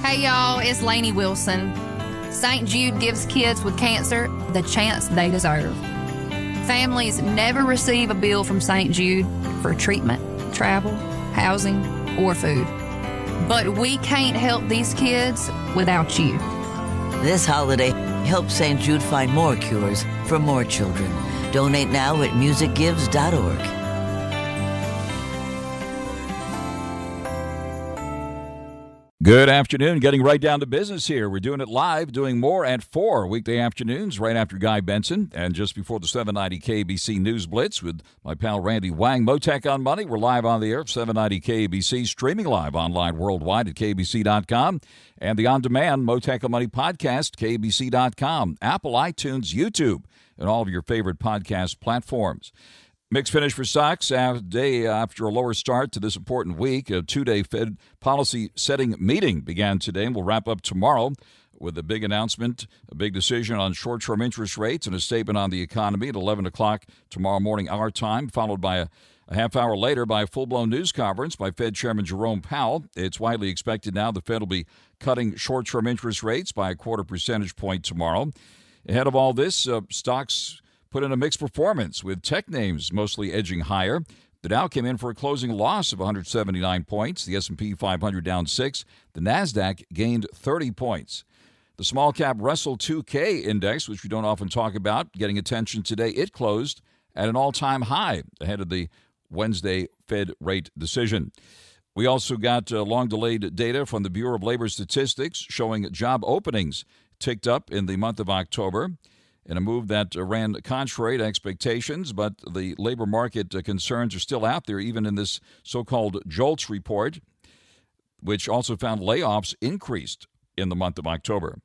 Hey y'all, it's Lainey Wilson. St. Jude gives kids with cancer the chance they deserve. Families never receive a bill from St. Jude for treatment, travel, housing, or food. But we can't help these kids without you. This holiday, help St. Jude find more cures for more children. Donate now at musicgives.org. Good afternoon. Getting right down to business here. We're doing it live, doing more at 4 weekday afternoons, right after Guy Benson, and just before the 790 KBC News Blitz with my pal Randy Wang. Moteek On Money. We're live on the air, 790 KBC, streaming live online worldwide at kbc.com, and the on-demand Moteek On Money podcast, kbc.com, Apple, iTunes, YouTube, and all of your favorite podcast platforms. Mixed finish for stocks day after a lower start to this important week. A two-day Fed policy setting meeting began today and will wrap up tomorrow with a big announcement, a big decision on short-term interest rates and a statement on the economy at 11 o'clock tomorrow morning our time, followed by a half hour later by a full-blown news conference by Fed Chairman Jerome Powell. It's widely expected now the Fed will be cutting short-term interest rates by a quarter percentage point tomorrow. Ahead of all this, stocks put in a mixed performance, with tech names mostly edging higher. The Dow came in for a closing loss of 179 points. The S&P 500 down 6. The Nasdaq gained 30 points. The small cap Russell 2K index, which we don't often talk about, getting attention today, it closed at an all-time high ahead of the Wednesday Fed rate decision. We also got long-delayed data from the Bureau of Labor Statistics showing job openings ticked up in the month of October, in a move that ran contrary to expectations, but the labor market concerns are still out there, even in this so-called JOLTS report, which also found layoffs increased in the month of October.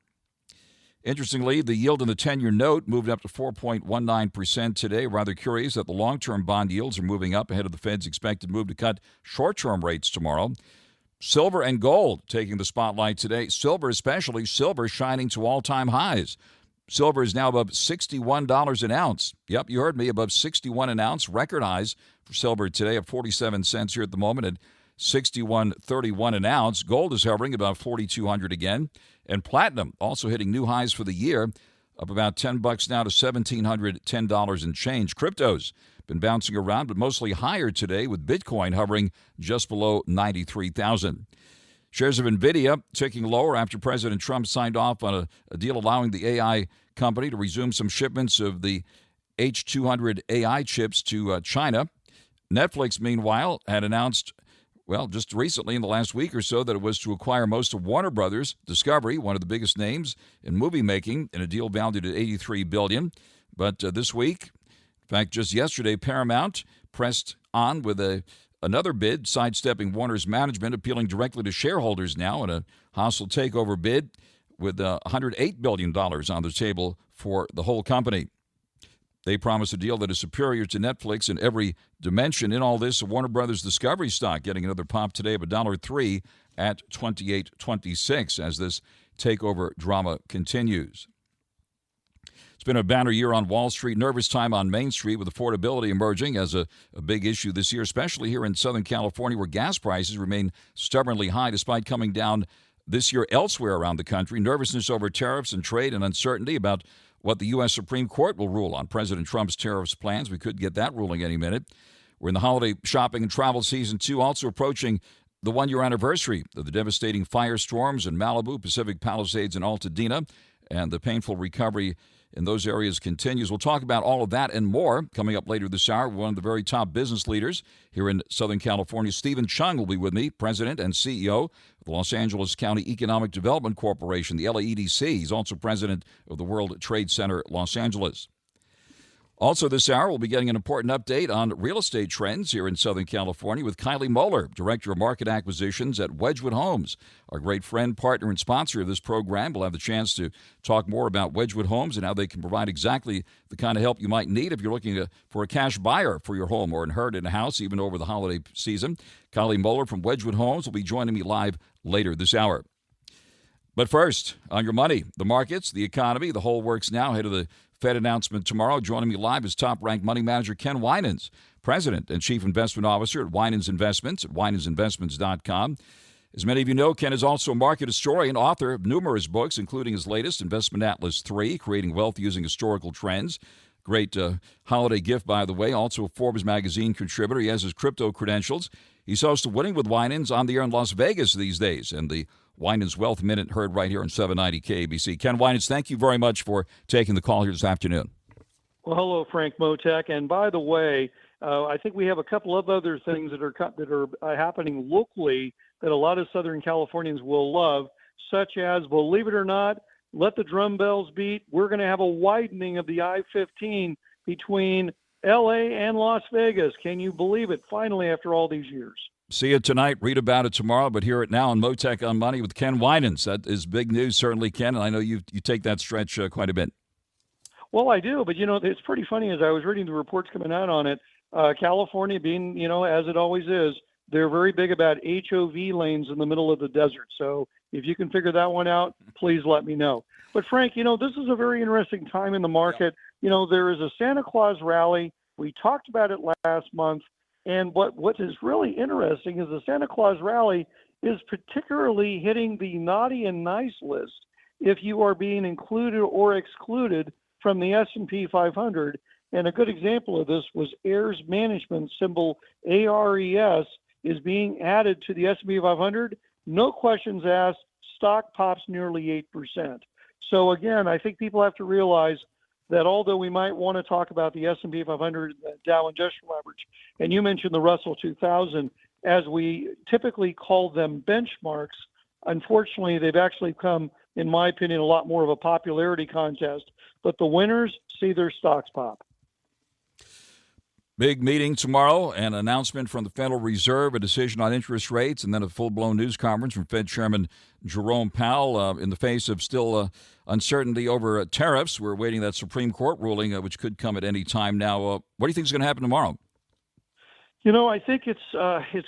Interestingly, the yield in the 10-year note moved up to 4.19% today. Rather curious that the long-term bond yields are moving up ahead of the Fed's expected move to cut short-term rates tomorrow. Silver and gold taking the spotlight today. Silver, especially silver, shining to all-time highs. Silver is now above $61 an ounce. Yep, you heard me, above $61 an ounce. Record highs for silver today at 47 cents here at the moment at $61.31 an ounce. Gold is hovering about $4,200 again. And platinum also hitting new highs for the year, up about $10 now to $1,710 and change. Cryptos been bouncing around, but mostly higher today, with Bitcoin hovering just below 93,000. Shares of NVIDIA ticking lower after President Trump signed off on a deal allowing the AI company to resume some shipments of the H200 AI chips to China. Netflix, meanwhile, had announced, just recently in the last week or so, that it was to acquire most of Warner Brothers Discovery, one of the biggest names in movie making, in a deal valued at $83 billion. But this week, in fact, just yesterday, Paramount pressed on with another bid, sidestepping Warner's management, appealing directly to shareholders now in a hostile takeover bid with $108 billion on the table for the whole company. They promise a deal that is superior to Netflix in every dimension. In all this, Warner Brothers Discovery stock getting another pop today of $1.03 at $28.26 as this takeover drama continues. It's been a banner year on Wall Street, nervous time on Main Street, with affordability emerging as a big issue this year, especially here in Southern California, where gas prices remain stubbornly high despite coming down this year elsewhere around the country. Nervousness over tariffs and trade, and uncertainty about what the U.S. Supreme Court will rule on President Trump's tariffs plans. We could get that ruling any minute. We're in the holiday shopping and travel season, too, also approaching the one-year anniversary of the devastating firestorms in Malibu, Pacific Palisades, and Altadena, and the painful recovery in those areas continues. We'll talk about all of that and more coming up later this hour. One of the very top business leaders here in Southern California, Stephen CHEUNG, will be with me, President and CEO of the Los Angeles County Economic Development Corporation, the LAEDC. He's also president of the World Trade Center, Los Angeles. Also this hour, we'll be getting an important update on real estate trends here in Southern California with KYLIE MOELLER, Director of Market Acquisitions at Wedgwood Homes. Our great friend, partner, and sponsor of this program. We'll have the chance to talk more about Wedgwood Homes and how they can provide exactly the kind of help you might need if you're looking for a cash buyer for your home or inherited a house, even over the holiday season. KYLIE MOELLER from Wedgwood Homes will be joining me live later this hour. But first, on your money, the markets, the economy, the whole works now ahead of the Fed announcement tomorrow. Joining me live is top-ranked money manager Ken WINANS, President and Chief Investment Officer at WINANS Investments at WINANSinvestments.com. As many of you know, Ken is also a market historian, author of numerous books, including his latest, Investment Atlas 3, Creating Wealth Using Historical Trends. Great holiday gift, by the way. Also a Forbes magazine contributor. He has his crypto credentials. He's host of Winning with Winans on the air in Las Vegas these days. And the Winans Wealth Minute heard right here on 790 KBC. Ken Winans, thank you very much for taking the call here this afternoon. Well, hello, Frank Moteek. And by the way, I think we have a couple of other things that are happening locally that a lot of Southern Californians will love, such as, believe it or not, let the drum bells beat. We're going to have a widening of the I-15 between L.A. and Las Vegas. Can you believe it? Finally, after all these years. See it tonight, read about it tomorrow, but hear it now on Moteek on Money with Ken Winans. That is big news, certainly, Ken, and I know you take that stretch quite a bit. Well, I do, but, it's pretty funny. As I was reading the reports coming out on it, California being, as it always is, they're very big about HOV lanes in the middle of the desert. So if you can figure that one out, please let me know. But, Frank, this is a very interesting time in the market. There is a Santa Claus rally. We talked about it last month. And what is really interesting is the Santa Claus rally is particularly hitting the naughty and nice list if you are being included or excluded from the S&P 500. And a good example of this was ARES Management, symbol ARES, is being added to the S&P 500. No questions asked. Stock pops nearly 8%. So again, I think people have to realize that although we might want to talk about the S&P 500, the Dow Industrial Average, and you mentioned the Russell 2000, as we typically call them benchmarks, unfortunately, they've actually come, in my opinion, a lot more of a popularity contest. But the winners see their stocks pop. Big meeting tomorrow, an announcement from the Federal Reserve, a decision on interest rates, and then a full-blown news conference from Fed Chairman Jerome Powell in the face of still uncertainty over tariffs. We're awaiting that Supreme Court ruling, which could come at any time now. What do you think is going to happen tomorrow? I think it's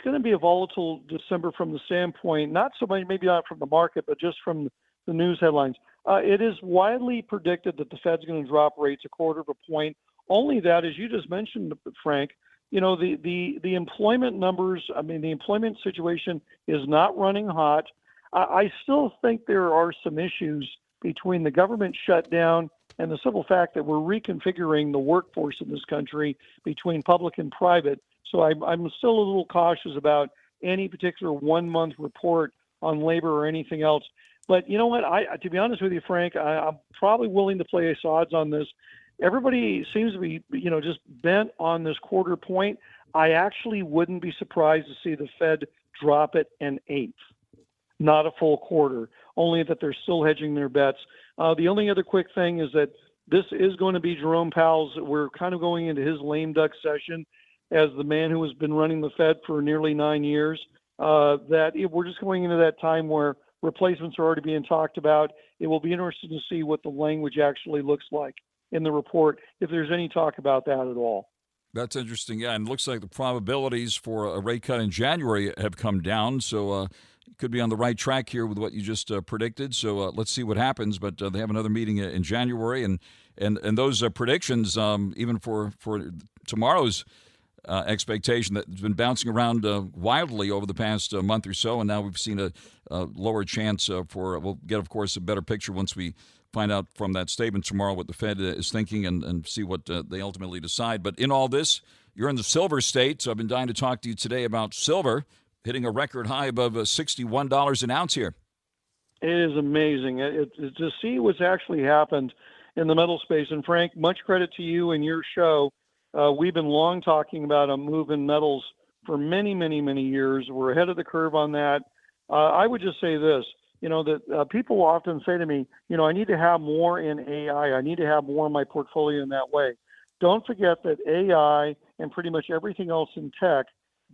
going to be a volatile December from the standpoint, not so much, maybe not from the market, but just from the news headlines. It is widely predicted that the Fed's going to drop rates a quarter of a point. Only that, as you just mentioned, Frank, the employment numbers, the employment situation is not running hot. I still think there are some issues between the government shutdown and the simple fact that we're reconfiguring the workforce in this country between public and private. So I'm still a little cautious about any particular 1 month report on labor or anything else. But you know what? To be honest with you, Frank, I'm probably willing to play odds on this. Everybody seems to be, just bent on this quarter point. I actually wouldn't be surprised to see the Fed drop it an eighth, not a full quarter, only that they're still hedging their bets. The only other quick thing is that this is going to be Jerome Powell's. We're kind of going into his lame duck session as the man who has been running the Fed for nearly 9 years. We're just going into that time where replacements are already being talked about. It will be interesting to see what the language actually looks like in the report, if there's any talk about that at all. That's interesting, yeah, and it looks like the probabilities for a rate cut in January have come down, so could be on the right track here with what you just predicted. So let's see what happens, but they have another meeting in January, and those predictions, even for tomorrow's expectation that has been bouncing around wildly over the past month or so, and now we've seen a lower chance we'll get, of course, a better picture once we find out from that statement tomorrow what the Fed is thinking and see what they ultimately decide. But in all this, you're in the silver state, so I've been dying to talk to you today about silver hitting a record high above $61 an ounce here. It is amazing to see what's actually happened in the metal space. And Frank, much credit to you and your show. We've been long talking about a move in metals for many, many, many years. We're ahead of the curve on that. I would just say this. That people often say to me, I need to have more in AI. I need to have more in my portfolio in that way. Don't forget that AI and pretty much everything else in tech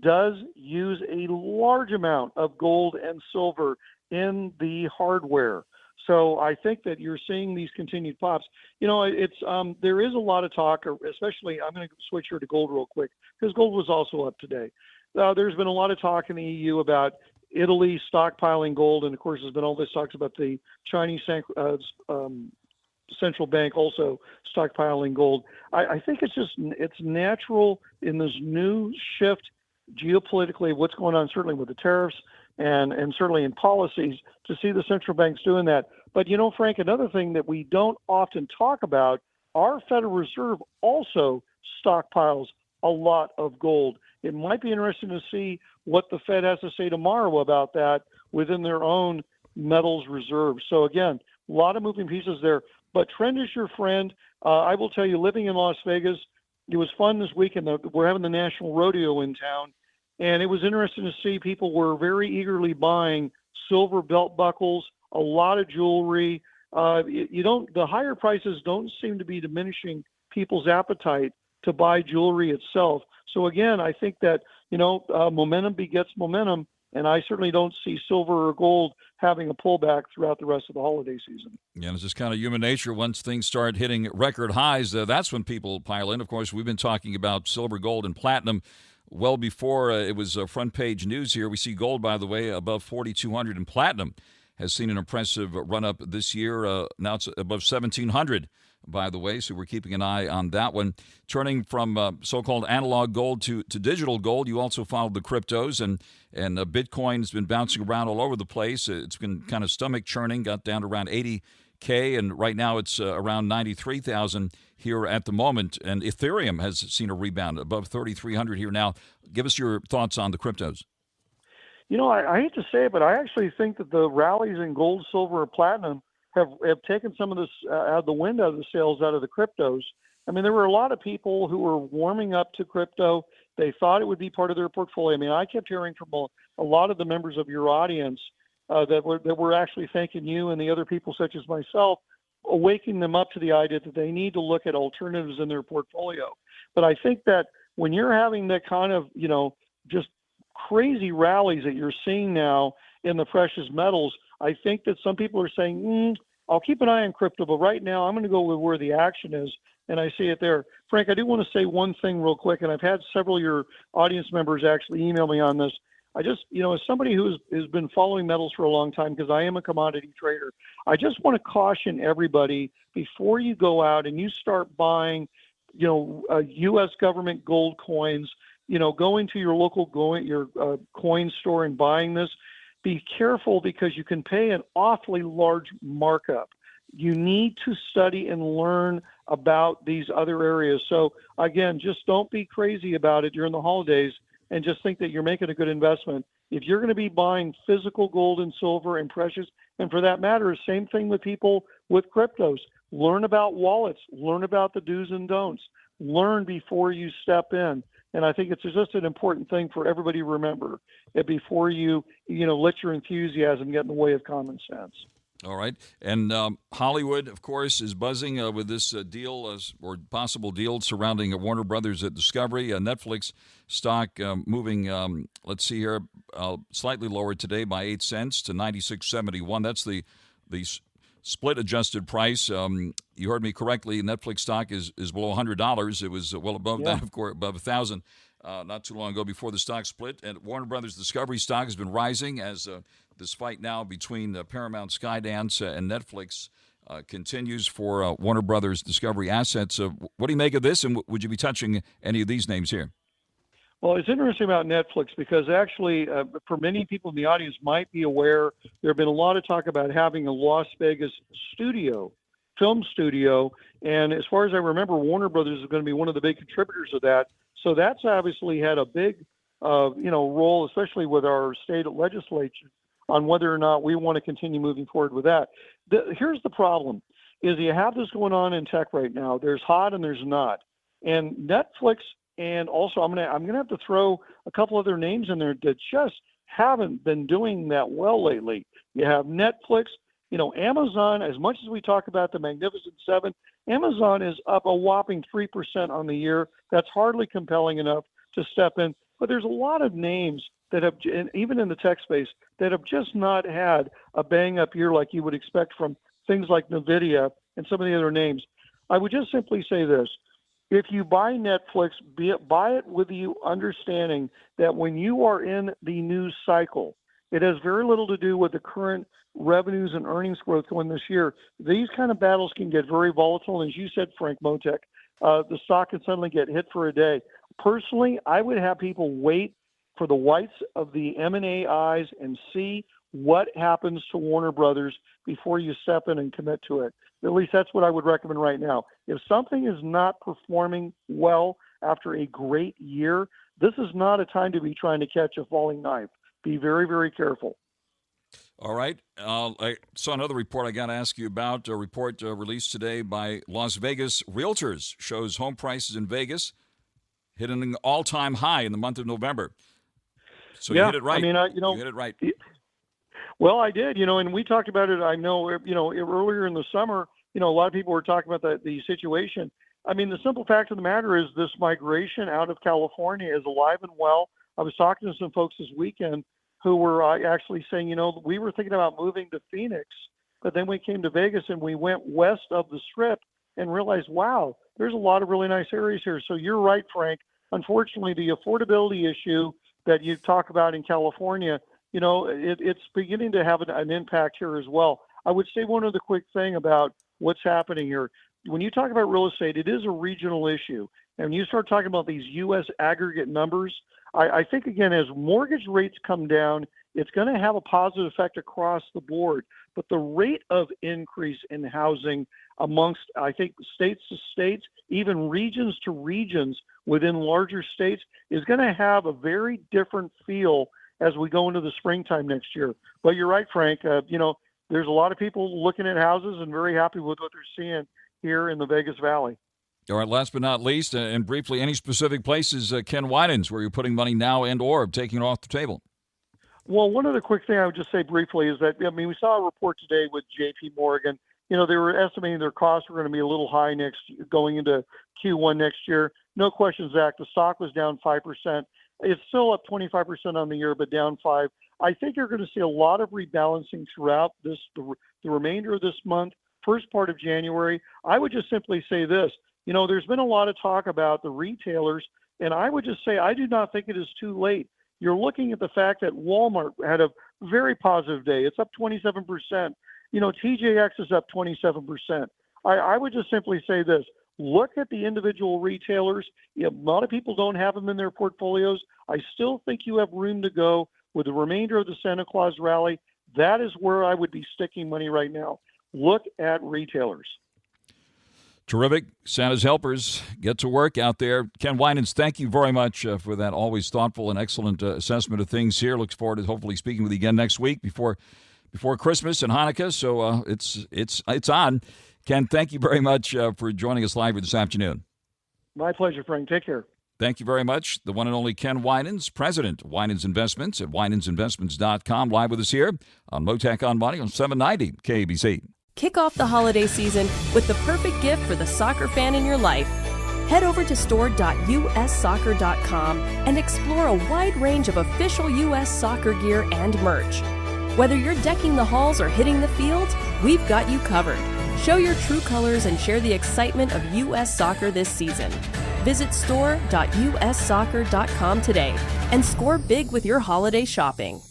does use a large amount of gold and silver in the hardware. So I think that you're seeing these continued pops. There is a lot of talk, especially, I'm going to switch here to gold real quick, because gold was also up today. There's been a lot of talk in the EU about Italy stockpiling gold, and of course there's been all this talks about the Chinese central bank also stockpiling gold. I think it's natural in this new shift geopolitically, what's going on certainly with the tariffs and certainly in policies to see the central banks doing that. But, Frank, another thing that we don't often talk about, our Federal Reserve also stockpiles a lot of gold. It might be interesting to see what the Fed has to say tomorrow about that within their own metals reserves. So, again, a lot of moving pieces there. But trend is your friend. I will tell you, living in Las Vegas, it was fun this weekend. We're having the National Rodeo in town, and it was interesting to see people were very eagerly buying silver belt buckles, a lot of jewelry. The higher prices don't seem to be diminishing people's appetite to buy jewelry itself. So again, I think that, momentum begets momentum, and I certainly don't see silver or gold having a pullback throughout the rest of the holiday season. Yeah, it's just kind of human nature. Once things start hitting record highs, that's when people pile in. Of course, we've been talking about silver, gold, and platinum well before it was front page news here. We see gold, by the way, above 4,200, and platinum has seen an impressive run-up this year. Now it's above 1,700, by the way, so we're keeping an eye on that one. Turning from so-called analog gold to digital gold, you also followed the cryptos, and Bitcoin's been bouncing around all over the place. It's been kind of stomach churning, got down to around 80K, and right now it's around 93,000 here at the moment. And Ethereum has seen a rebound above 3,300 here now. Give us your thoughts on the cryptos. I hate to say it, but I actually think that the rallies in gold, silver, and platinum have taken some of this out of the wind out of the sails out of the cryptos. I mean, there were a lot of people who were warming up to crypto. They thought it would be part of their portfolio. I mean, I kept hearing from a lot of the members of your audience that were actually thanking you and the other people such as myself, waking them up to the idea that they need to look at alternatives in their portfolio. But I think that when you're having that kind of, just crazy rallies that you're seeing now in the precious metals, I think that some people are saying, I'll keep an eye on crypto, but right now I'm going to go with where the action is, and I see it there. Frank, I do want to say one thing real quick, and I've had several of your audience members actually email me on this. I just, as somebody who has been following metals for a long time, because I am a commodity trader, I just want to caution everybody before you go out and you start buying, U.S. government gold coins, going to your local coin store and buying this. Be careful because you can pay an awfully large markup. You need to study and learn about these other areas. So again, just don't be crazy about it during the holidays and just think that you're making a good investment. If you're going to be buying physical gold and silver and precious, and for that matter, same thing with people with cryptos, learn about wallets, learn about the do's and don'ts, learn before you step in. And I think it's just an important thing for everybody to remember that before you let your enthusiasm get in the way of common sense. All right. And Hollywood, of course, is buzzing with this deal or possible deal surrounding Warner Brothers at Discovery. Netflix stock moving, let's see here, slightly lower today by 8 cents to 96.71. That's the split-adjusted price. You heard me correctly. Netflix stock is below $100. It was well above that, of course, above $1,000 not too long ago before the stock split. And Warner Brothers Discovery stock has been rising as this fight now between Paramount, Skydance, and Netflix continues for Warner Brothers Discovery assets. What do you make of this, and would you be touching any of these names here? Well, it's interesting about Netflix because actually, for many people in the audience might be aware, there have been a lot of talk about having a Las Vegas film studio. And as far as I remember, Warner Brothers is going to be one of the big contributors of that. So that's obviously had a big, role, especially with our state legislature, on whether or not we want to continue moving forward with that. Here's the problem, is you have this going on in tech right now. There's hot and there's not. And Netflix, and also I'm gonna have to throw a couple other names in there that just haven't been doing that well lately. You have Netflix, Amazon. As much as we talk about the Magnificent Seven, Amazon is up a whopping 3% on the year. That's hardly compelling enough to step in. But there's a lot of names that have, even in the tech space, that have just not had a bang-up year like you would expect from things like NVIDIA and some of the other names. I would just simply say this. If you buy Netflix, buy it with the understanding that when you are in the news cycle, it has very little to do with the current revenues and earnings growth going this year. These kind of battles can get very volatile. And as you said, Frank, Moteek, the stock can suddenly get hit for a day. Personally, I would have people wait for the whites of the M&A eyes and see what happens to Warner Brothers before you step in and commit to it. At least that's what I would recommend right now. If something is not performing well after a great year, this is not a time to be trying to catch a falling knife. Be very, very careful. All right. I saw another report I got to ask you about. A report released today by Las Vegas Realtors shows home prices in Vegas hitting an all-time high in the month of November. So yeah, you hit it right. I mean, you hit it right. Well, I did, and we talked about it. I know, earlier in the summer, a lot of people were talking about the situation. I mean, the simple fact of the matter is this migration out of California is alive and well. I was talking to some folks this weekend who were actually saying, we were thinking about moving to Phoenix, but then we came to Vegas and we went west of the Strip and realized, wow, there's a lot of really nice areas here. So you're right, Frank. Unfortunately, the affordability issue that you talk about in California, it's beginning to have an impact here as well. I would say one other quick thing about what's happening here. When you talk about real estate, it is a regional issue. And when you start talking about these U.S. aggregate numbers, I think, again, as mortgage rates come down, it's going to have a positive effect across the board. But the rate of increase in housing amongst, I think, states to states, even regions to regions within larger states, is going to have a very different feel as we go into the springtime next year. But you're right, Frank. There's a lot of people looking at houses and very happy with what they're seeing here in the Vegas Valley. All right, last but not least, and briefly, any specific places, Ken Winans, where you're putting money now and or taking it off the table? Well, one other quick thing I would just say briefly is that, we saw a report today with J.P. Morgan. They were estimating their costs were going to be a little high going into Q1 next year. No question, Zach, the stock was down 5%. It's still up 25% on the year, but down 5%. I think you're going to see a lot of rebalancing throughout the remainder of this month, first part of January. I would just simply say this. There's been a lot of talk about the retailers, and I would just say I do not think it is too late. You're looking at the fact that Walmart had a very positive day. It's up 27%. TJX is up 27%. I would just simply say this. Look at the individual retailers. A lot of people don't have them in their portfolios. I still think you have room to go with the remainder of the Santa Claus rally. That is where I would be sticking money right now. Look at retailers. Terrific. Santa's helpers get to work out there. Ken Winans, thank you very much for that always thoughtful and excellent assessment of things here. Looks forward to hopefully speaking with you again next week before Christmas and Hanukkah. So it's on. Ken, thank you very much for joining us live this afternoon. My pleasure, Frank. Take care. Thank you very much. The one and only Ken Winans, president of Winans Investments at winansinvestments.com, live with us here on Moteek On Money on 790 KBC. Kick off the holiday season with the perfect gift for the soccer fan in your life. Head over to store.ussoccer.com and explore a wide range of official U.S. soccer gear and merch. Whether you're decking the halls or hitting the field, we've got you covered. Show your true colors and share the excitement of U.S. soccer this season. Visit store.ussoccer.com today and score big with your holiday shopping.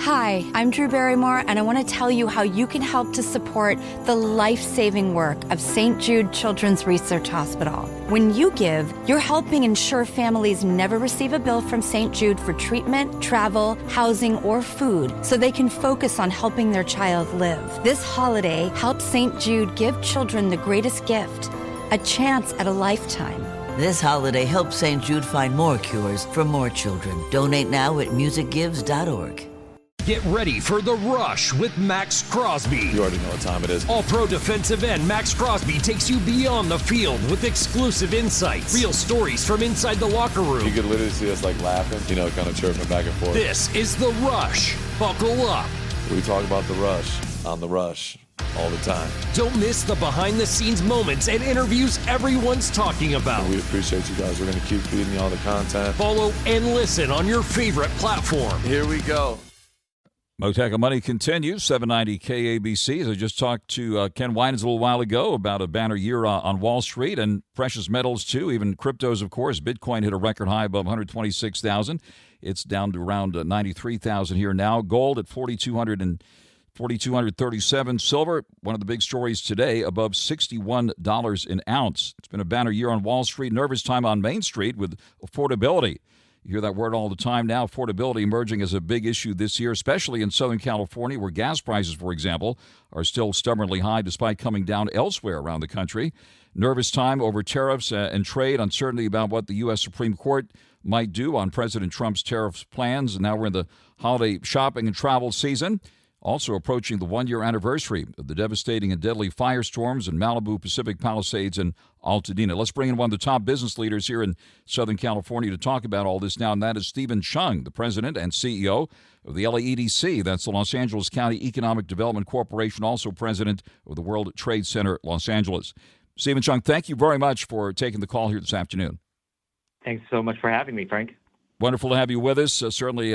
Hi, I'm Drew Barrymore, and I want to tell you how you can help to support the life-saving work of St. Jude Children's Research Hospital. When you give, you're helping ensure families never receive a bill from St. Jude for treatment, travel, housing, or food, so they can focus on helping their child live. This holiday, help St. Jude give children the greatest gift, a chance at a lifetime. This holiday, help St. Jude find more cures for more children. Donate now at musicgives.org. Get ready for The Rush with Max Crosby. You already know what time it is. All-pro defensive end Max Crosby takes you beyond the field with exclusive insights, real stories from inside the locker room. You could literally see us laughing, kind of chirping back and forth. This is The Rush. Buckle up. We talk about The Rush on The Rush all the time. Don't miss the behind-the-scenes moments and interviews everyone's talking about. We appreciate you guys. We're going to keep feeding you all the content. Follow and listen on your favorite platform. Here we go. Moteek On Money continues, 790 KABC. As I just talked to Ken Winans a little while ago about a banner year on Wall Street and precious metals, too, even cryptos, of course. Bitcoin hit a record high above 126,000. It's down to around 93,000 here now. Gold at $4,250 4,237. Silver, one of the big stories today, above $61 an ounce. It's been a banner year on Wall Street. Nervous time on Main Street with affordability. You hear that word all the time now, affordability emerging as a big issue this year, especially in Southern California, where gas prices, for example, are still stubbornly high despite coming down elsewhere around the country. Nervous time over tariffs and trade, uncertainty about what the U.S. Supreme Court might do on President Trump's tariffs plans. And now we're in the holiday shopping and travel season. Also approaching the one-year anniversary of the devastating and deadly firestorms in Malibu, Pacific Palisades, and Altadena. Let's bring in one of the top business leaders here in Southern California to talk about all this now, and that is Stephen CHEUNG, the president and CEO of the LAEDC. That's the Los Angeles County Economic Development Corporation, also president of the World Trade Center, Los Angeles. Stephen CHEUNG, thank you very much for taking the call here this afternoon. Thanks so much for having me, Frank. Wonderful to have you with us. Certainly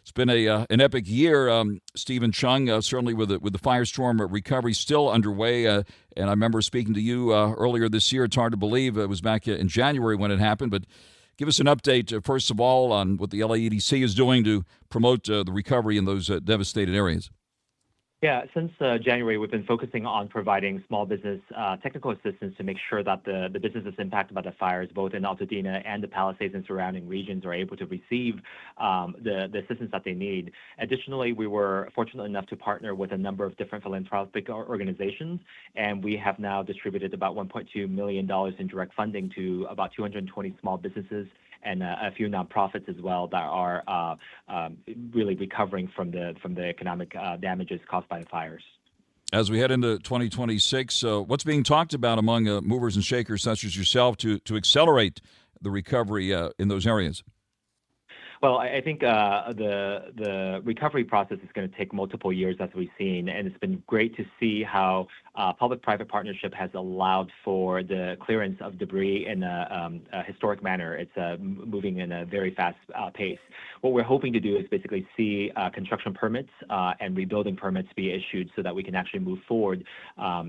it's been an epic year, Stephen CHEUNG, certainly with the firestorm recovery still underway. And I remember speaking to you earlier this year. It's hard to believe it was back in January when it happened. But give us an update, first of all, on what the LAEDC is doing to promote the recovery in those devastated areas. Yeah, since January, we've been focusing on providing small business technical assistance to make sure that the businesses impacted by the fires, both in Altadena and the Palisades and surrounding regions, are able to receive the assistance that they need. Additionally, we were fortunate enough to partner with a number of different philanthropic organizations, and we have now distributed about $1.2 million in direct funding to about 220 small businesses and a few nonprofits as well that are really recovering from the economic damages caused by the fires. As we head into 2026, what's being talked about among movers and shakers such as yourself to accelerate the recovery in those areas? Well, I think the recovery process is going to take multiple years, as we've seen, and it's been great to see how public-private partnership has allowed for the clearance of debris in a historic manner. It's moving in a very fast pace. What we're hoping to do is basically see construction permits and rebuilding permits be issued so that we can actually move forward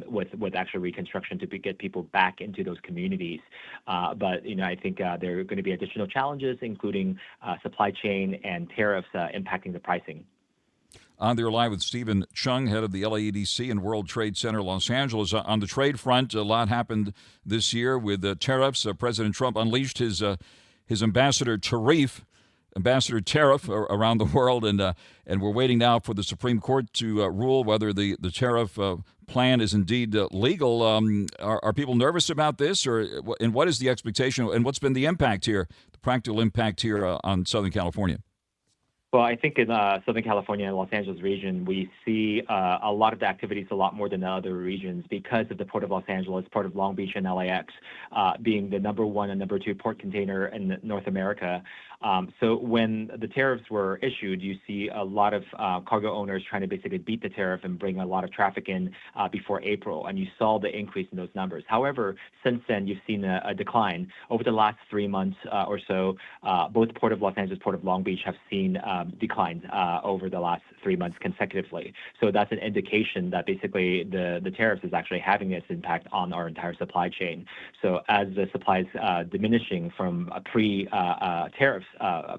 with actual reconstruction to get people back into those communities. But I think there are going to be additional challenges, including supply chain and tariffs impacting the pricing. On the live with Stephen CHEUNG, head of the LAEDC and World Trade Center, Los Angeles. On the trade front, a lot happened this year with tariffs. President Trump unleashed his ambassador tariff around the world, and we're waiting now for the Supreme Court to rule whether the tariff plan is indeed legal. Are people nervous about this, and what is the expectation, and what's been the impact here, the practical impact here on Southern California? Well, I think in Southern California and Los Angeles region, we see a lot of the activities a lot more than the other regions because of the Port of Los Angeles, Port of Long Beach, and LAX being the number one and number two port container in North America. So when the tariffs were issued, you see a lot of cargo owners trying to basically beat the tariff and bring a lot of traffic in before April, and you saw the increase in those numbers. However, since then, you've seen a decline. Over the last 3 months or so, both Port of Los Angeles, Port of Long Beach have seen declines over the last 3 months consecutively. So that's an indication that basically the tariffs is actually having this impact on our entire supply chain. So as the supply is diminishing from pre-tariffs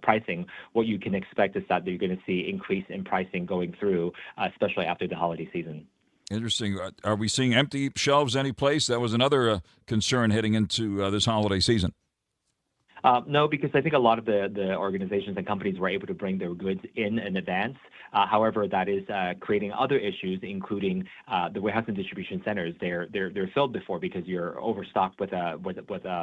pricing, what you can expect is that you're going to see increase in pricing going through, especially after the holiday season. Interesting. Are we seeing empty shelves any place? That was another concern heading into this holiday season. No, because I think a lot of the organizations and companies were able to bring their goods in advance. However, that is creating other issues, including the warehouse and distribution centers. They're filled before because you're overstocked with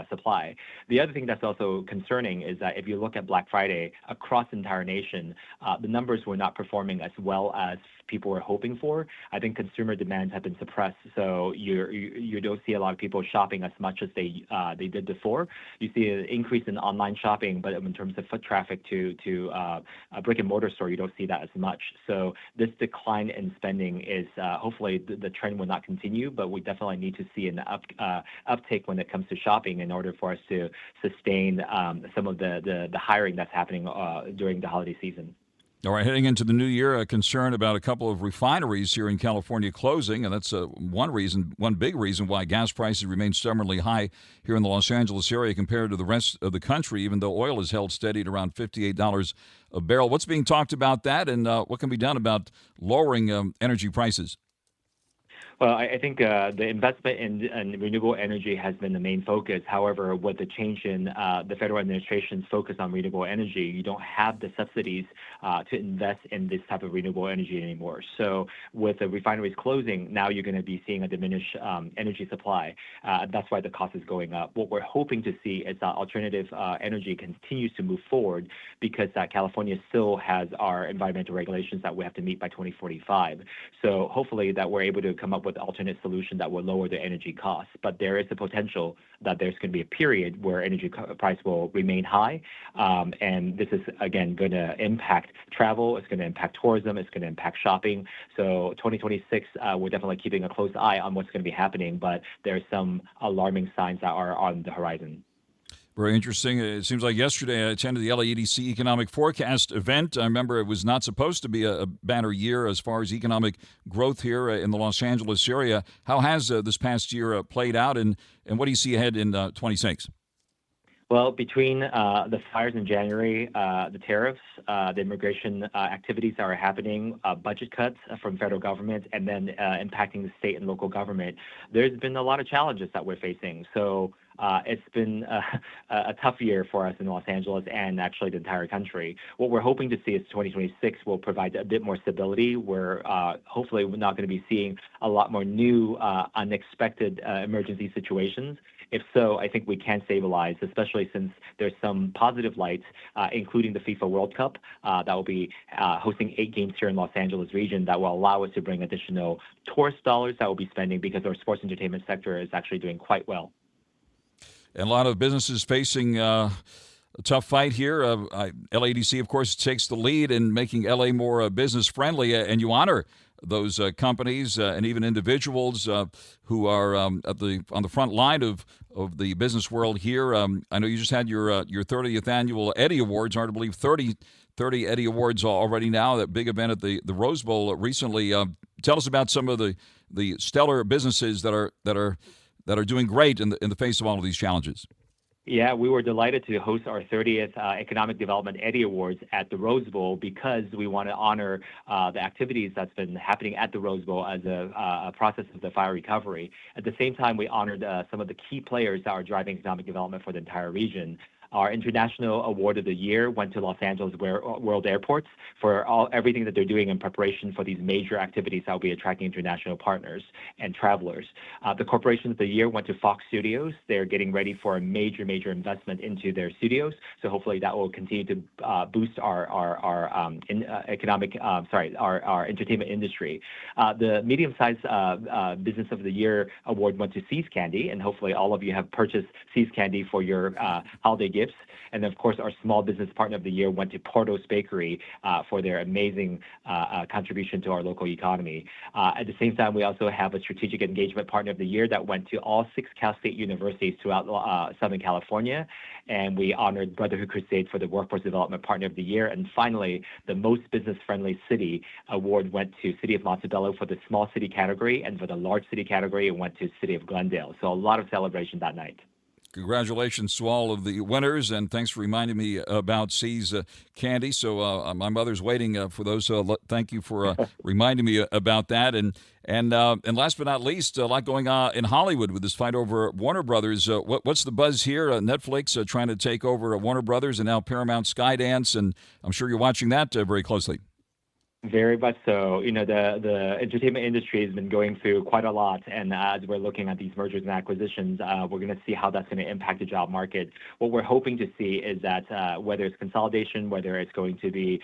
supply. The other thing that's also concerning is that if you look at Black Friday across the entire nation, the numbers were not performing as well as people were hoping for. I think consumer demands have been suppressed, so you don't see a lot of people shopping as much as they did before. You see an increase in online shopping, but in terms of foot traffic to a brick and mortar store, you don't see that as much. So this decline in spending is hopefully the trend will not continue, but we definitely need to see an uptake when it comes to shopping in order for us to sustain some of the hiring that's happening during the holiday season. All right, heading into the new year, a concern about a couple of refineries here in California closing, and that's one big reason why gas prices remain stubbornly high here in the Los Angeles area compared to the rest of the country, even though oil is held steady at around $58 a barrel. What's being talked about that, and what can be done about lowering energy prices? Well, I think the investment in renewable energy has been the main focus. However, with the change in the federal administration's focus on renewable energy, you don't have the subsidies to invest in this type of renewable energy anymore. So with the refineries closing, now you're going to be seeing a diminished energy supply. That's why the cost is going up. What we're hoping to see is that alternative energy continues to move forward because California still has our environmental regulations that we have to meet by 2045. So hopefully that we're able to come up with alternate solution that will lower the energy costs. But there is a potential that there's going to be a period where energy price will remain high. And this is, again, going to impact travel. It's going to impact tourism. It's going to impact shopping. So 2026, we're definitely keeping a close eye on what's going to be happening. But there's some alarming signs that are on the horizon. Very interesting. It seems like yesterday I attended the LAEDC Economic Forecast event. I remember it was not supposed to be a banner year as far as economic growth here in the Los Angeles area. How has this past year played out, and what do you see ahead in 26? Well, between the fires in January, the tariffs, the immigration activities that are happening, budget cuts from federal government, and then impacting the state and local government, there's been a lot of challenges that we're facing. So it's been a tough year for us in Los Angeles and actually the entire country. What we're hoping to see is 2026 will provide a bit more stability. We're hopefully we're not going to be seeing a lot more new unexpected emergency situations. If so, I think we can stabilize, especially since there's some positive lights, including the FIFA World Cup that will be hosting 8 games here in Los Angeles region that will allow us to bring additional tourist dollars that we'll be spending because our sports entertainment sector is actually doing quite well. And a lot of businesses facing a tough fight here. LADC, of course, takes the lead in making LA more business friendly, and you honor those companies and even individuals who are on the front line of the business world here. I know you just had your 30th annual Eddie Awards, hard to believe 30 Eddie Awards already now, that big event at the Rose Bowl recently. Tell us about some of the stellar businesses that are doing great in the face of all of these challenges. Yeah, we were delighted to host our 30th Economic Development Eddie Awards at the Rose Bowl because we want to honor the activities that's been happening at the Rose Bowl as a process of the fire recovery. At the same time, we honored some of the key players that are driving economic development for the entire region. Our International Award of the Year went to Los Angeles World Airports for everything that they're doing in preparation for these major activities that will be attracting international partners and travelers. The Corporation of the Year went to Fox Studios. They're getting ready for a major investment into their studios. So hopefully that will continue to boost our entertainment industry. The medium-sized Business of the Year award went to See's Candy, and hopefully all of you have purchased See's Candy for your holiday gifts. And of course, our Small Business Partner of the Year went to Porto's Bakery for their amazing contribution to our local economy. At the same time, we also have a Strategic Engagement Partner of the Year that went to all 6 Cal State universities throughout Southern California. And we honored Brotherhood Crusade for the Workforce Development Partner of the Year. And finally, the Most Business-Friendly City Award went to City of Montebello for the small city category, and for the large city category, it went to City of Glendale. So a lot of celebration that night. Congratulations to all of the winners, and thanks for reminding me about See's Candy. So my mother's waiting for those. So thank you for reminding me about that. And last but not least, a lot going on in Hollywood with this fight over Warner Brothers. What's the buzz here? Netflix trying to take over Warner Brothers, and now Paramount Skydance, and I'm sure you're watching that very closely. Very much so. You know, the entertainment industry has been going through quite a lot, and as we're looking at these mergers and acquisitions, we're going to see how that's going to impact the job market. What we're hoping to see is that whether it's consolidation, whether it's going to be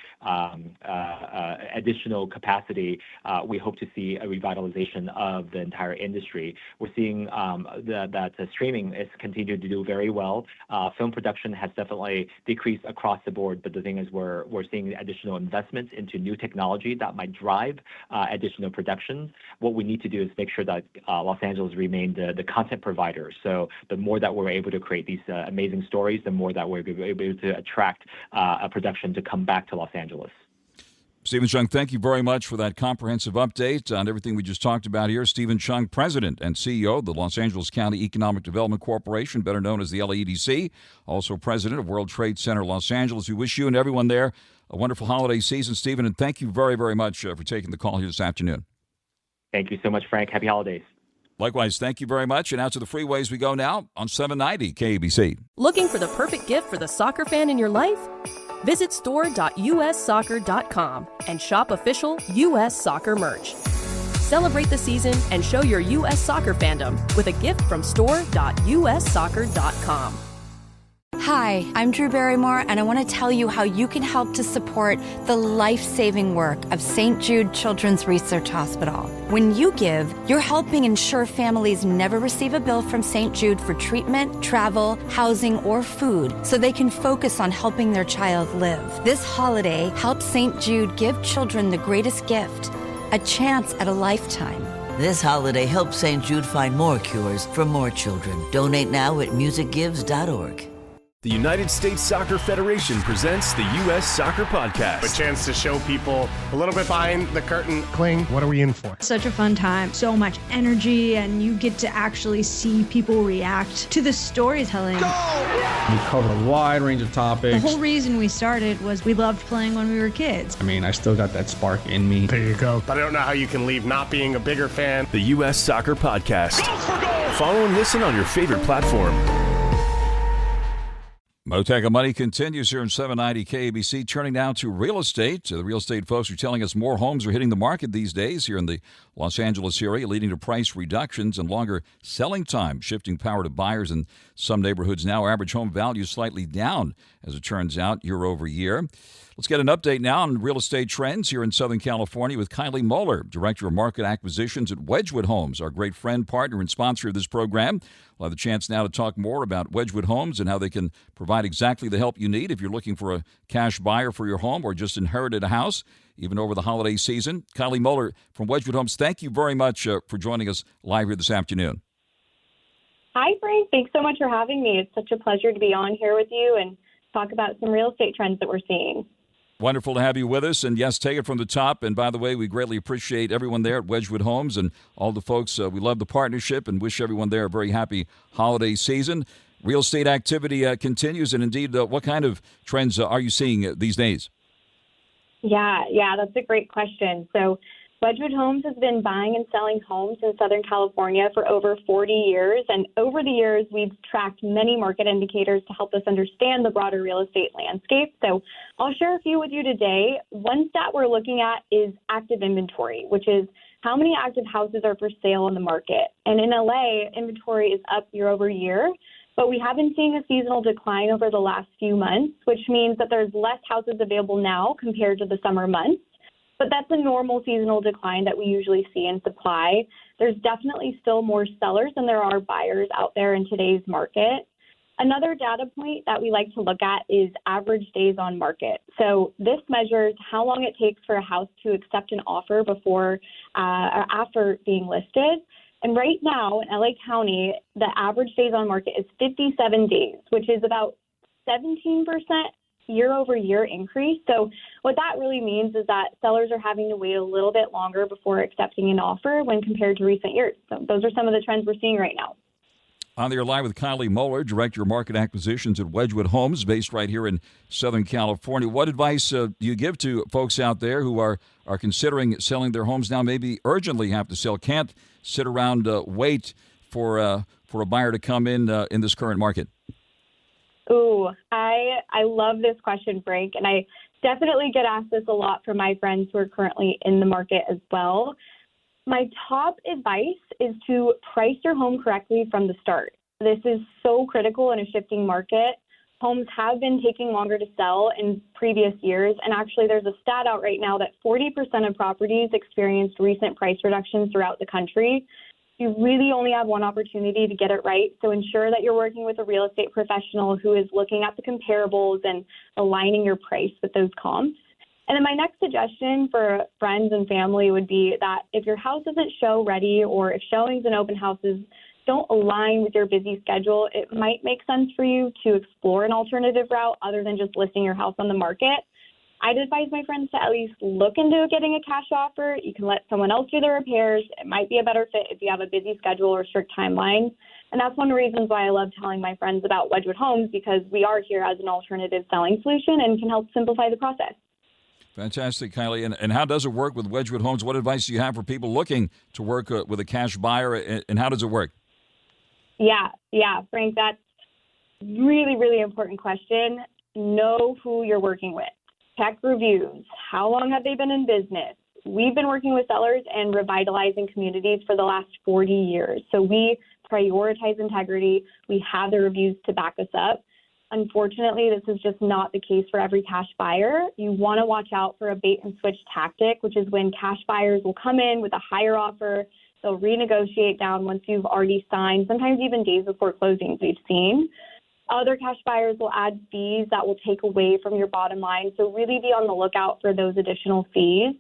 additional capacity, we hope to see a revitalization of the entire industry. We're seeing that streaming is continuing to do very well. Film production has definitely decreased across the board, but the thing is we're seeing additional investments into new technology that might drive additional production. What we need to do is make sure that Los Angeles remain the content provider. So the more that we're able to create these amazing stories, the more that we're able to attract a production to come back to Los Angeles. Stephen CHEUNG, thank you very much for that comprehensive update on everything we just talked about here. Stephen CHEUNG, President and CEO of the Los Angeles County Economic Development Corporation, better known as the LAEDC, also President of World Trade Center Los Angeles. We wish you and everyone there a wonderful holiday season, Stephen, and thank you very, very much for taking the call here this afternoon. Thank you so much, Frank. Happy holidays. Likewise, thank you very much. And out to the freeways we go now on 790 KABC. Looking for the perfect gift for the soccer fan in your life? Visit store.ussoccer.com and shop official U.S. Soccer merch. Celebrate the season and show your U.S. Soccer fandom with a gift from store.ussoccer.com. Hi, I'm Drew Barrymore, and I want to tell you how you can help to support the life-saving work of St. Jude Children's Research Hospital. When you give, you're helping ensure families never receive a bill from St. Jude for treatment, travel, housing, or food, so they can focus on helping their child live. This holiday, help St. Jude give children the greatest gift, a chance at a lifetime. This holiday, help St. Jude find more cures for more children. Donate now at musicgives.org. The United States Soccer Federation presents the U.S. Soccer Podcast. A chance to show people a little bit behind the curtain. Kling, what are we in for? Such a fun time, so much energy, and you get to actually see people react to the storytelling. We covered a wide range of topics. The whole reason we started was we loved playing when we were kids. I mean, I still got that spark in me. There you go. But I don't know how you can leave not being a bigger fan. The U.S. Soccer Podcast. Go for goal! Follow and listen on your favorite platform. Moteek On Money continues here in 790 KABC. Turning now to real estate. The real estate folks are telling us more homes are hitting the market these days here in the Los Angeles area, leading to price reductions and longer selling time, shifting power to buyers in some neighborhoods now. Average home value slightly down, as it turns out, year over year. Let's get an update now on real estate trends here in Southern California with KYLIE MOELLER, Director of Market Acquisitions at Wedgwood Homes, our great friend, partner, and sponsor of this program. We'll have the chance now to talk more about Wedgwood Homes and how they can provide exactly the help you need if you're looking for a cash buyer for your home or just inherited a house, even over the holiday season. KYLIE MOELLER from Wedgwood Homes, thank you very much for joining us live here this afternoon. Hi, Frank. Thanks so much for having me. It's such a pleasure to be on here with you and talk about some real estate trends that we're seeing. Wonderful to have you with us. And yes, take it from the top. And by the way, we greatly appreciate everyone there at Wedgwood Homes and all the folks. We love the partnership and wish everyone there a very happy holiday season. Real estate activity continues. And indeed, what kind of trends are you seeing these days? Yeah, that's a great question. So Wedgwood Homes has been buying and selling homes in Southern California for over 40 years. And over the years, we've tracked many market indicators to help us understand the broader real estate landscape. So I'll share a few with you today. One stat we're looking at is active inventory, which is how many active houses are for sale in the market. And in LA, inventory is up year over year, but we have been seeing a seasonal decline over the last few months, which means that there's less houses available now compared to the summer months. But that's a normal seasonal decline that we usually see in supply. There's definitely still more sellers than there are buyers out there in today's market. Another data point that we like to look at is average days on market. So this measures how long it takes for a house to accept an offer before or after being listed. And right now in LA County, the average days on market is 57 days, which is about 17% year-over-year increase. So what that really means is that sellers are having to wait a little bit longer before accepting an offer when compared to recent years. So those are some of the trends we're seeing right now. On the air live with KYLIE MOELLER, Director of Market Acquisitions at Wedgwood Homes, based right here in Southern California. What advice do you give to folks out there who are considering selling their homes now, maybe urgently have to sell, can't sit around, wait for a buyer to come in this current market? Ooh, I love this question, Frank, and I definitely get asked this a lot from my friends who are currently in the market as well. My top advice is to price your home correctly from the start. This is so critical in a shifting market. Homes have been taking longer to sell in previous years, and actually there's a stat out right now that 40% of properties experienced recent price reductions throughout the country. You really only have one opportunity to get it right, so ensure that you're working with a real estate professional who is looking at the comparables and aligning your price with those comps. And then my next suggestion for friends and family would be that if your house isn't show ready or if showings and open houses don't align with your busy schedule, it might make sense for you to explore an alternative route other than just listing your house on the market. I'd advise my friends to at least look into getting a cash offer. You can let someone else do the repairs. It might be a better fit if you have a busy schedule or strict timeline. And that's one of the reasons why I love telling my friends about Wedgwood Homes, because we are here as an alternative selling solution and can help simplify the process. Fantastic, Kylie. And how does it work with Wedgwood Homes? What advice do you have for people looking to work with a cash buyer, and how does it work? Yeah, Frank, that's really, really important question. Know who you're working with. Check reviews. How long have they been in business? We've been working with sellers and revitalizing communities for the last 40 years. So we prioritize integrity. We have the reviews to back us up. Unfortunately, this is just not the case for every cash buyer. You want to watch out for a bait and switch tactic, which is when cash buyers will come in with a higher offer. They'll renegotiate down once you've already signed, sometimes even days before closings we've seen. Other cash buyers will add fees that will take away from your bottom line. So really be on the lookout for those additional fees.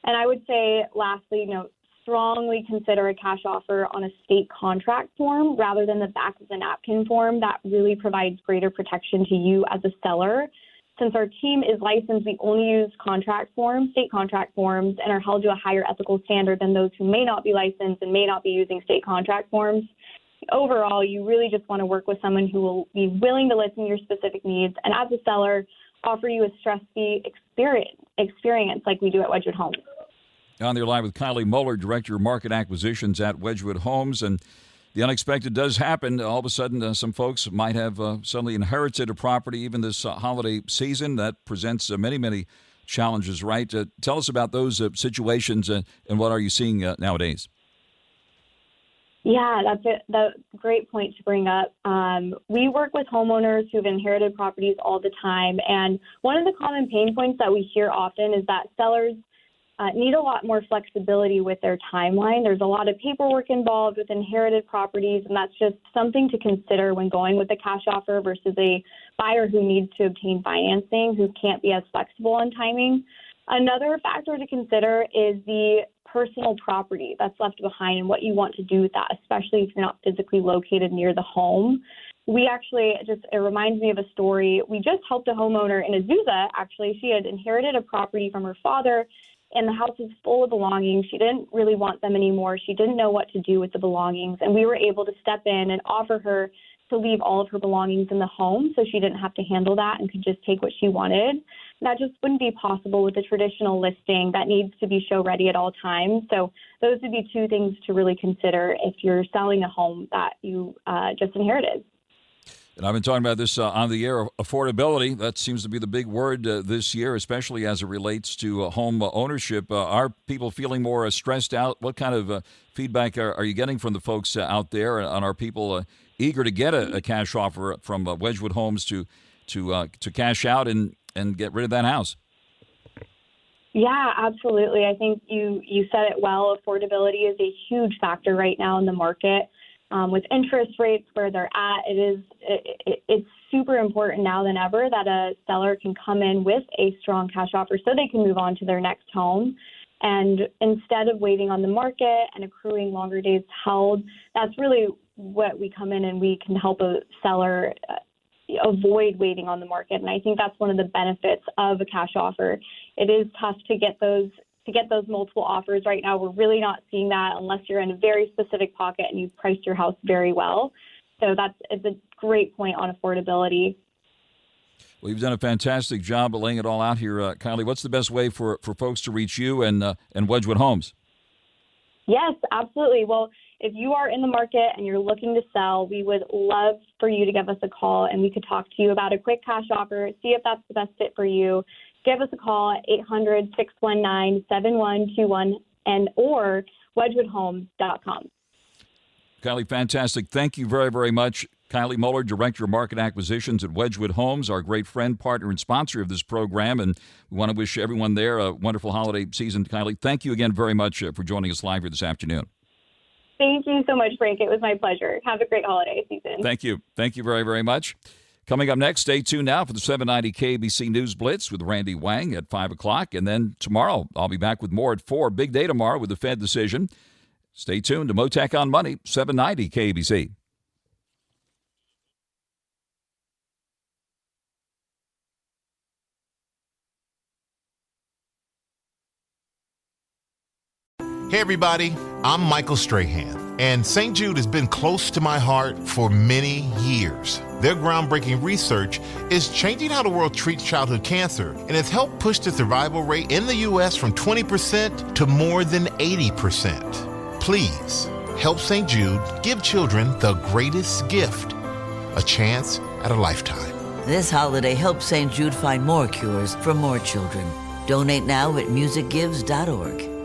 And I would say, lastly, strongly consider a cash offer on a state contract form rather than the back of the napkin form. That really provides greater protection to you as a seller. Since our team is licensed, we only use contract forms, state contract forms, and are held to a higher ethical standard than those who may not be licensed and may not be using state contract forms. Overall, you really just want to work with someone who will be willing to listen to your specific needs and, as a seller, offer you a stress-free experience like we do at Wedgwood Homes. On the line with Kylie Moeller, Director of Market Acquisitions at Wedgwood Homes. And the unexpected does happen. All of a sudden, some folks might have suddenly inherited a property, even this holiday season. That presents many, many challenges, right? Tell us about those situations and what are you seeing nowadays? Yeah, that's a great point to bring up. We work with homeowners who've inherited properties all the time. And one of the common pain points that we hear often is that sellers need a lot more flexibility with their timeline. There's a lot of paperwork involved with inherited properties, and that's just something to consider when going with a cash offer versus a buyer who needs to obtain financing, who can't be as flexible on timing. Another factor to consider is the personal property that's left behind and what you want to do with that, especially if you're not physically located near the home. We actually it reminds me of a story. We just helped a homeowner in Azusa, actually. She had inherited a property from her father, and the house was full of belongings. She didn't really want them anymore. She didn't know what to do with the belongings, and we were able to step in and offer her to leave all of her belongings in the home so she didn't have to handle that and could just take what she wanted. That just wouldn't be possible with a traditional listing that needs to be show ready at all times. So those would be two things to really consider if you're selling a home that you just inherited. And I've been talking about this on the air, affordability. That seems to be the big word this year, especially as it relates to home ownership. Are people feeling more stressed out? What kind of feedback are you getting from the folks out there? And are people eager to get a cash offer from Wedgwood Homes to cash out and get rid of that house? Yeah, absolutely. I think you said it well. Affordability is a huge factor right now in the market. With interest rates where they're at, it's super important now than ever that a seller can come in with a strong cash offer so they can move on to their next home. And instead of waiting on the market and accruing longer days held, that's really what we come in and we can help a seller avoid waiting on the market. And I think that's one of the benefits of a cash offer. It is tough to get those multiple offers right now. We're really not seeing that unless you're in a very specific pocket and you've priced your house very well. So it's a great point on affordability. Well, you've done a fantastic job of laying it all out here, Kylie. What's the best way for folks to reach you and Wedgwood Homes? Yes, absolutely. Well, if you are in the market and you're looking to sell, we would love for you to give us a call and we could talk to you about a quick cash offer, see if that's the best fit for you. Give us a call at 800-619-7121 or wedgwoodhomes.com. Kylie, fantastic. Thank you very, very much. Kylie Moeller, Director of Market Acquisitions at Wedgwood Homes, our great friend, partner, and sponsor of this program. And we want to wish everyone there a wonderful holiday season. Kylie, thank you again very much for joining us live here this afternoon. Thank you so much, Frank. It was my pleasure. Have a great holiday season. Thank you. Thank you very, very much. Coming up next, stay tuned now for the 790 KBC News Blitz with Randy Wang at 5 o'clock. And then tomorrow, I'll be back with more at 4. Big day tomorrow with the Fed decision. Stay tuned to Moteek On Money, 790 KBC. Hey everybody, I'm Michael Strahan, and St. Jude has been close to my heart for many years. Their groundbreaking research is changing how the world treats childhood cancer, and has helped push the survival rate in the U.S. from 20% to more than 80%. Please help St. Jude give children the greatest gift, a chance at a lifetime. This holiday, help St. Jude find more cures for more children. Donate now at musicgives.org.